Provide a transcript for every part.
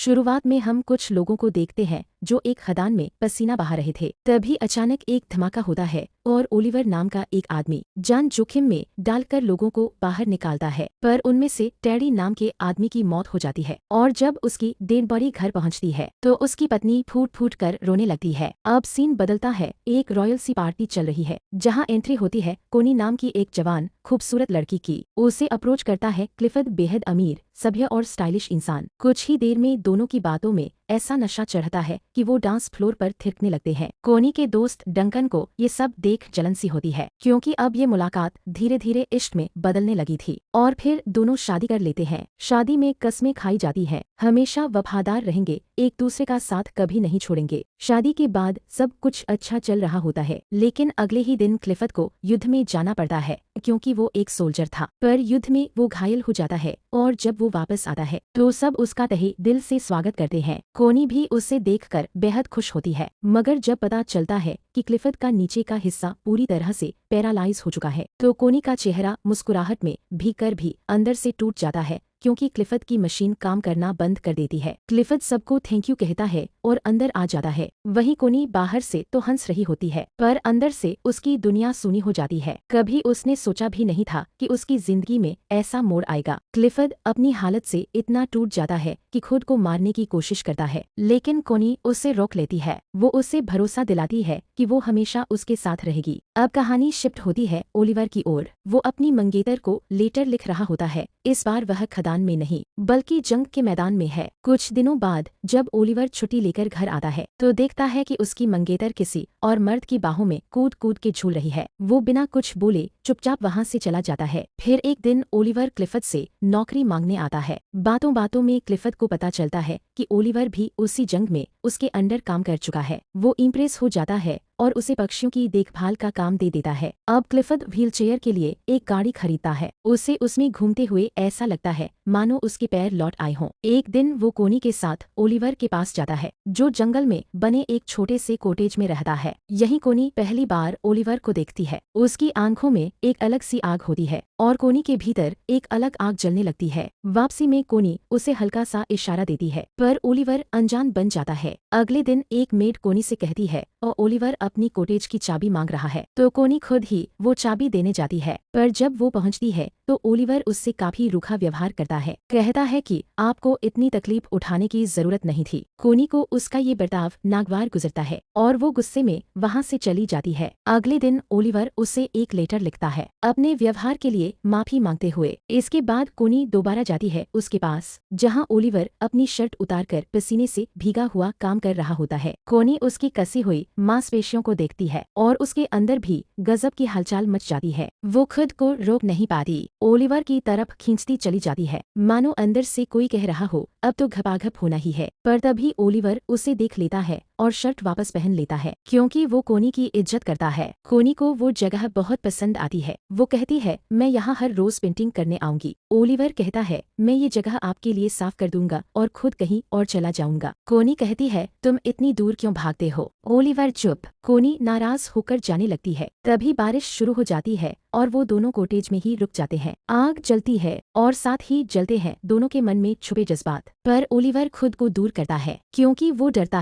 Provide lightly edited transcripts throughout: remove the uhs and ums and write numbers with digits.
शुरुआत में हम कुछ लोगों को देखते हैं जो एक खदान में पसीना बहा रहे थे। तभी अचानक एक धमाका होता है और ओलिवर नाम का एक आदमी जान जोखिम में डालकर लोगों को बाहर निकालता है, पर उनमें से टेडी नाम के आदमी की मौत हो जाती है। और जब उसकी डेड बॉडी घर पहुंचती है तो उसकी पत्नी फूट फूट कर रोने लगती है। अब सीन बदलता है, एक रॉयल सी पार्टी चल रही है जहां एंट्री होती है कोनी नाम की एक जवान खूबसूरत लड़की की। उसे अप्रोच करता है क्लिफर्ड, बेहद अमीर, सभ्य और स्टाइलिश इंसान। कुछ ही देर में दोनों की बातों में ऐसा नशा चढ़ता है कि वो डांस फ्लोर पर थिरकने लगते हैं। कोनी के दोस्त डंकन को ये सब देख जलन सी होती है, क्योंकि अब ये मुलाकात धीरे धीरे इश्क में बदलने लगी थी। और फिर दोनों शादी कर लेते हैं। शादी में कस्में खाई जाती हैं, हमेशा वफादार रहेंगे, एक दूसरे का साथ कभी नहीं छोड़ेंगे। शादी के बाद सब कुछ अच्छा चल रहा होता है, लेकिन अगले ही दिन क्लिफर्ड को युद्ध में जाना पड़ता है, क्योंकि वो एक सोल्जर था। पर युद्ध में वो घायल हो जाता है और जब वो वापस आता है तो सब उसका तहे दिल से स्वागत करते हैं। कोनी भी उसे देखकर बेहद खुश होती है, मगर जब पता चलता है कि क्लिफर्ड का नीचे का हिस्सा पूरी तरह से पैरालाइज हो चुका है तो कोनी का चेहरा मुस्कुराहट में भीकर भी अंदर से टूट जाता है, क्योंकि क्लिफर्ड की मशीन काम करना बंद कर देती है। क्लिफर्ड सबको थैंक यू कहता है और अंदर आ जाता है। वहीं कोनी बाहर से तो हंस रही होती है, पर अंदर से उसकी दुनिया सूनी हो जाती है। कभी उसने सोचा भी नहीं था कि उसकी जिंदगी में ऐसा मोड़ आएगा। क्लिफर्ड अपनी हालत से इतना टूट जाता है कि खुद को मारने की कोशिश करता है, लेकिन कोनी उसे रोक लेती है। वो उसे भरोसा दिलाती है कि वो हमेशा उसके साथ रहेगी। अब कहानी शिफ्ट होती है ओलिवर की ओर। वो अपनी मंगेतर को लेटर लिख रहा होता है। इस बार वह खदान में नहीं बल्कि जंग के मैदान में है। कुछ दिनों बाद जब ओलिवर छुट्टी लेकर घर आता है तो देखता है कि उसकी मंगेतर किसी और मर्द की बाहों में कूद कूद के झूल रही है। वो बिना कुछ बोले चुपचाप वहां से चला जाता है। फिर एक दिन ओलिवर क्लिफर्ड से नौकरी मांगने आता है। बातों बातों में क्लिफर्ड को पता चलता है कि ओलिवर भी उसी जंग में उसके अंडर काम कर चुका है। वो इम्प्रेस हो जाता है और उसे पक्षियों की देखभाल का काम दे देता है। अब क्लिफर्ड व्हीलचेयर के लिए एक गाड़ी खरीदता है। उसे उसमें घूमते हुए ऐसा लगता है मानो उसके पैर लौट आए हों। एक दिन वो कोनी के साथ ओलिवर के पास जाता है, जो जंगल में बने एक छोटे से कॉटेज में रहता है। यही कोनी पहली बार ओलिवर को देखती है। उसकी आंखों में एक अलग सी आग होती है और कोनी के भीतर एक अलग आग जलने लगती है। वापसी में कोनी उसे हल्का सा इशारा देती है, पर ओलिवर अनजान बन जाता है। अगले दिन एक मेड कोनी से कहती है और ओलिवर अपनी कॉटेज की चाबी मांग रहा है, तो कोनी खुद ही वो चाबी देने जाती है। पर जब वो पहुंचती है तो ओलिवर उससे काफी रूखा व्यवहार करता है। कहता है कि आपको इतनी तकलीफ उठाने की जरूरत नहीं थी। कोनी को उसका ये बर्ताव नागवार गुजरता है और वो गुस्से में वहां से चली जाती है। अगले दिन ओलिवर उसे एक लेटर लिखता है अपने व्यवहार के लिए माफी मांगते हुए। इसके बाद कोनी दोबारा जाती है उसके पास, जहाँ ओलिवर अपनी शर्ट उतारकर पसीने से भीगा हुआ काम कर रहा होता है। कोनी उसकी कसी हुई मांसपेशियों को देखती है और उसके अंदर भी गजब की हलचल मच जाती है। वो खुद को रोक नहीं पाती, ओलिवर की तरफ खींचती चली जाती है, मानो अंदर से कोई कह रहा हो अब तो घपाघप होना ही है। पर तभी ओलिवर उसे देख लेता है और शर्ट वापस पहन लेता है, क्योंकि वो कोनी की इज्जत करता है। कोनी को वो जगह बहुत पसंद आती है। वो कहती है मैं यहाँ हर रोज पेंटिंग करने आऊंगी। ओलिवर कहता है मैं ये जगह आपके लिए साफ कर दूंगा और खुद कहीं और चला जाऊंगा। कोनी कहती है तुम इतनी दूर क्यों भागते हो? ओलिवर चुप। कोनी नाराज होकर जाने लगती है। तभी बारिश शुरू हो जाती है और वो दोनों कॉटेज में ही रुक जाते हैं। आग जलती है और साथ ही जलते हैं दोनों के मन में छुपे जज्बात। पर ओलिवर खुद को दूर करता है, क्योंकि वो डरता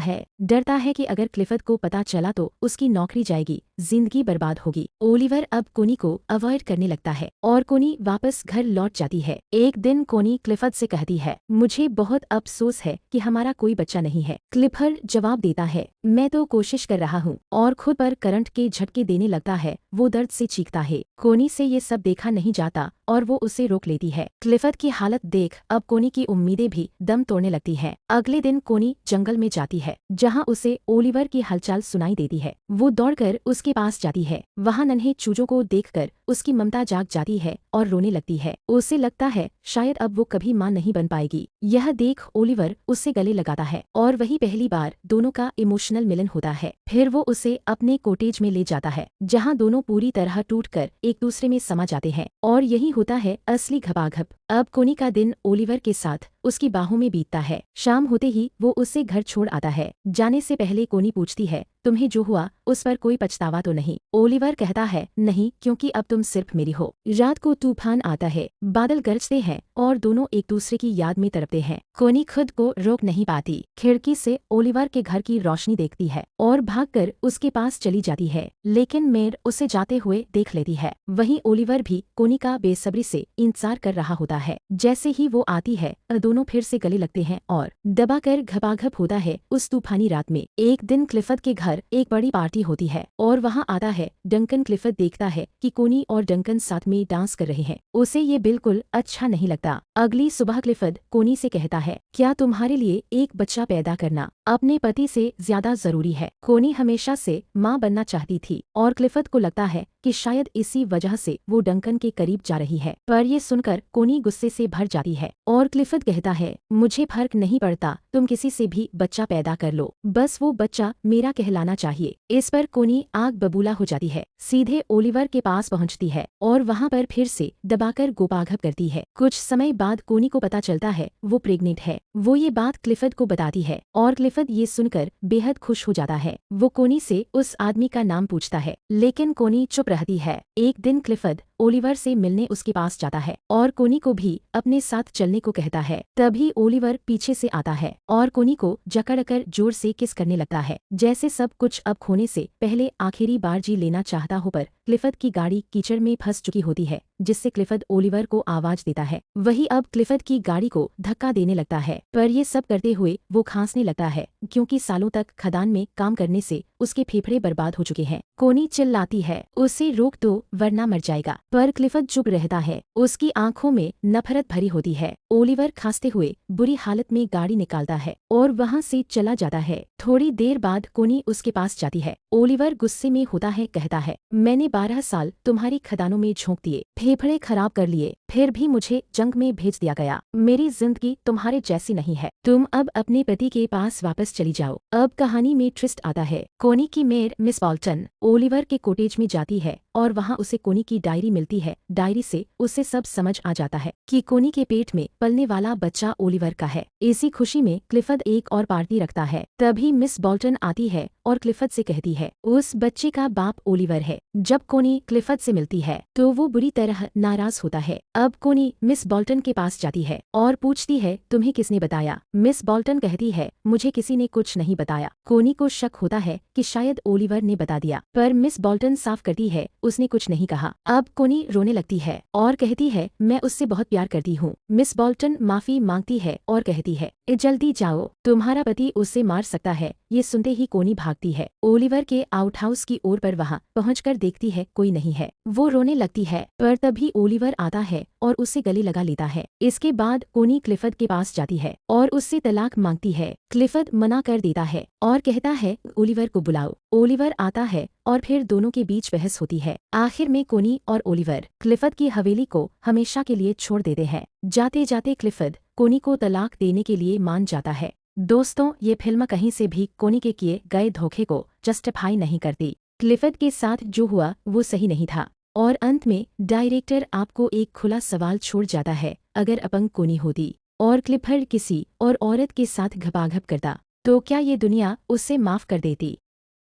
है कि अगर क्लिफर्ड को पता चला तो उसकी नौकरी जाएगी, जिंदगी बर्बाद होगी। ओलिवर अब कोनी को अवॉइड करने लगता है और कोनी वापस घर लौट जाती है। एक दिन कोनी क्लिफर्ड से कहती है मुझे बहुत अफसोस है कि हमारा कोई बच्चा नहीं है। क्लिफर्ड जवाब देता है मैं तो कोशिश कर रहा हूँ, और खुद पर करंट के झटके देने लगता है। वो दर्द से चीखता है। कोनी से ये सब देखा नहीं जाता और वो उसे रोक लेती है। क्लिफर्ड की हालत देख अब कोनी की उम्मीदें भी दम तोड़ने लगती हैं। अगले दिन कोनी जंगल में जाती है, जहाँ उसे ओलिवर की हलचल सुनाई देती है। वो दौड़कर उसके पास जाती है। वहाँ नन्हे चूजों को देखकर उसकी ममता जाग जाती है और रोने लगती है। उसे लगता है शायद अब वो कभी मां नहीं बन पाएगी। यह देख ओलिवर उससे गले लगाता है और वही पहली बार दोनों का इमोशनल मिलन होता है। फिर वो उसे अपने कॉटेज में ले जाता है, जहाँ दोनों पूरी तरह टूटकर एक दूसरे में समा जाते हैं। और यही होता है असली घपाघप। अब कोनी का दिन ओलिवर के साथ उसकी बाहों में बीतता है। शाम होते ही वो उससे घर छोड़ आता है। जाने से पहले कोनी पूछती है, तुम्हें जो हुआ उस पर कोई पछतावा तो नहीं? ओलिवर कहता है, नहीं, क्योंकि अब तुम सिर्फ मेरी हो। रात को तूफान आता है, बादल गरजते हैं और दोनों एक दूसरे की याद में तड़पते हैं। कोनी खुद को रोक नहीं पाती, खिड़की से ओलिवर के घर की रोशनी देखती है और भागकर उसके पास चली जाती है, लेकिन मेर उसे जाते हुए देख लेती है। वहीं ओलिवर भी कोनी का बेसब्री से इंतजार कर रहा होता है। जैसे ही वो आती है, दोनों फिर से गले लगते हैं और दबाकर घपाघप होता है। उस तूफानी रात में एक दिन क्लिफर्ड के घर एक बड़ी पार्टी होती है और वहाँ आता है डंकन। क्लिफर्ड देखता है कि कोनी और डंकन साथ में डांस कर रहे हैं। उसे ये बिल्कुल अच्छा नहीं लगता। अगली सुबह क्लिफर्ड कोनी से कहता है, क्या तुम्हारे लिए एक बच्चा पैदा करना अपने पति से ज्यादा जरूरी है? कोनी हमेशा से माँ बनना चाहती थी और क्लिफर्ड को लगता है कि शायद इसी वजह से वो डंकन के करीब जा रही है। पर ये सुनकर कोनी गुस्से से भर जाती है और क्लिफर्ड कहता है, मुझे फर्क नहीं पड़ता, तुम किसी से भी बच्चा पैदा कर लो, बस वो बच्चा मेरा कहलाना चाहिए। इस पर कोनी आग बबूला हो जाती है, सीधे ओलिवर के पास पहुंचती है और वहां पर फिर से दबाकर गोपाघप करती है। कुछ समय बाद कोनी को पता चलता है वो प्रेग्नेंट है। वो ये बात क्लिफर्ड को बताती है और क्लिफर्ड ये सुनकर बेहद खुश हो जाता है। वो कोनी से उस आदमी का नाम पूछता है, लेकिन कोनी चुप रहती है। एक दिन क्लिफर्ड ओलिवर से मिलने उसके पास जाता है और कोनी को भी अपने साथ चलने को कहता है। तभी ओलिवर पीछे से आता है और कोनी को जकड़कर जोर से किस करने लगता है, जैसे सब कुछ अब खोने से पहले आखिरी बार जी लेना चाहता हो। पर क्लिफर्ड की गाड़ी कीचड़ में फंस चुकी होती है, जिससे क्लिफर्ड ओलिवर को आवाज देता है। वही अब क्लिफर्ड की गाड़ी को धक्का देने लगता है, पर ये सब करते हुए वो खांसने लगता है, क्योंकि सालों तक खदान में काम करने से उसके फेफड़े बर्बाद हो चुके हैं। कोनी चिल्लाती है, उसे रोक दो वरना मर जाएगा, पर क्लिफर्ड चुप रहता है। उसकी आंखों में नफरत भरी होती है। ओलिवर खांसते हुए बुरी हालत में गाड़ी निकालता है और वहां से चला जाता है। थोड़ी देर बाद कोनी उसके पास जाती है। ओलिवर गुस्से में होता है, कहता है, मैंने 12 साल तुम्हारी खदानों में झोंक दिए, फेफड़े खराब कर लिए, फिर भी मुझे जंग में भेज दिया गया। मेरी जिंदगी तुम्हारे जैसी नहीं है। तुम अब अपने पति के पास वापस चली जाओ। अब कहानी में ट्विस्ट आता है। कोनी की मेयर मिस बॉल्टन ओलिवर के कॉटेज में जाती है और वहाँ उसे कोनी की डायरी मिलती है। डायरी से उसे सब समझ आ जाता है कि कोनी के पेट में पलने वाला बच्चा ओलिवर का है। इसी खुशी में क्लिफर्ड एक और पार्टी रखता है। तभी मिस बॉल्टन आती है और क्लिफर्ड से कहती है, उस बच्चे का बाप ओलिवर है। जब कोनी क्लिफर्ड से मिलती है तो वो बुरी तरह नाराज होता है। अब कोनी मिस बॉल्टन के पास जाती है और पूछती है, तुम्हें किसने बताया? मिस बॉल्टन कहती है, मुझे किसी ने कुछ नहीं बताया। कोनी को शक होता है कि शायद ओलिवर ने बता दिया, पर मिस बॉल्टन साफ करती है उसने कुछ नहीं कहा। अब कोनी रोने लगती है और कहती है, मैं उससे बहुत प्यार करती हूँ। मिस बॉल्टन माफी मांगती है और कहती है, जल्दी जाओ, तुम्हारा पति उसे मार सकता है। ये सुनते ही कोनी भागती है ओलिवर के आउटहाउस की ओर, पर वहाँ पहुंचकर देखती है कोई नहीं है। वो रोने लगती है, पर तभी ओलिवर आता है और उसे गले लगा लेता है। इसके बाद कोनी क्लिफर्ड के पास जाती है और उससे तलाक मांगती है। क्लिफर्ड मना कर देता है और कहता है, ओलिवर को बुलाओ। ओलिवर आता है और फिर दोनों के बीच बहस होती है। आखिर में कोनी और ओलिवर क्लिफर्ड की हवेली को हमेशा के लिए छोड़ देते हैं। जाते जाते क्लिफर्ड कोनी को तलाक देने के लिए मान जाता है। दोस्तों, ये फिल्म कहीं से भी कोनी के किए गए धोखे को जस्टिफाई नहीं करती। क्लिफर्ड के साथ जो हुआ वो सही नहीं था। और अंत में डायरेक्टर आपको एक खुला सवाल छोड़ जाता है, अगर अपंग कोनी होती और क्लिफर्ड किसी और औरत के साथ घपाघप करता, तो क्या ये दुनिया उसे माफ कर देती?